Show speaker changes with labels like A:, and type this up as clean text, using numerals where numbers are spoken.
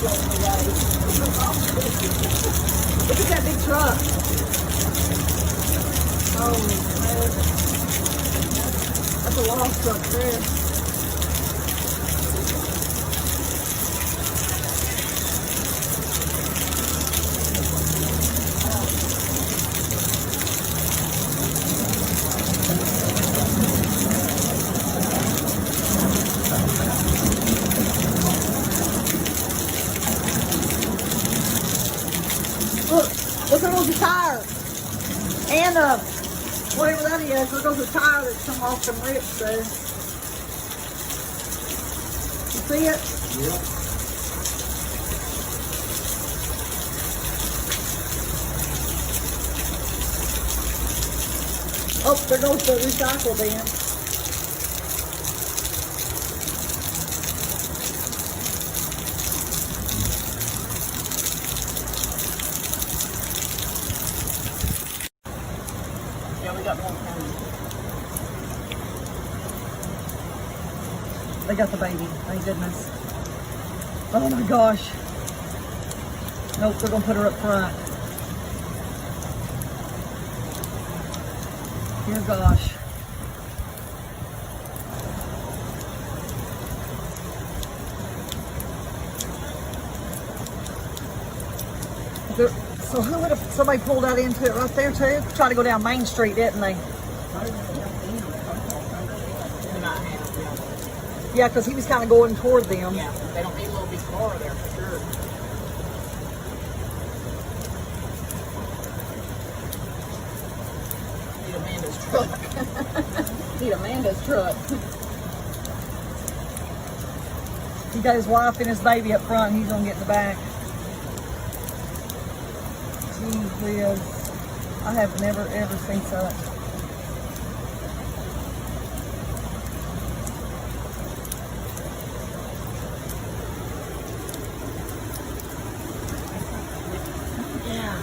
A: Look at that big truck. Oh, man. That's a log truck there. Look, there goes the tire. And whatever that is, there goes the tire that's come off them rips there. You see it?
B: Yeah.
A: Oh, there goes the recycle bin.
C: Yeah, we got more coming.
A: They got the baby. Thank goodness. Oh my gosh. Nope, they're gonna put her up front. Dear gosh. So who would have, somebody pulled out into it right there too? Tried to go down Main Street, didn't they? Yeah, because he was kind of going toward them.
C: Yeah, they don't need a little big car there for sure. Need Amanda's truck. Need Amanda's truck.
A: He got his wife and his baby up front, and he's gonna get in the back. Gee whiz. I have never ever seen such. Yeah.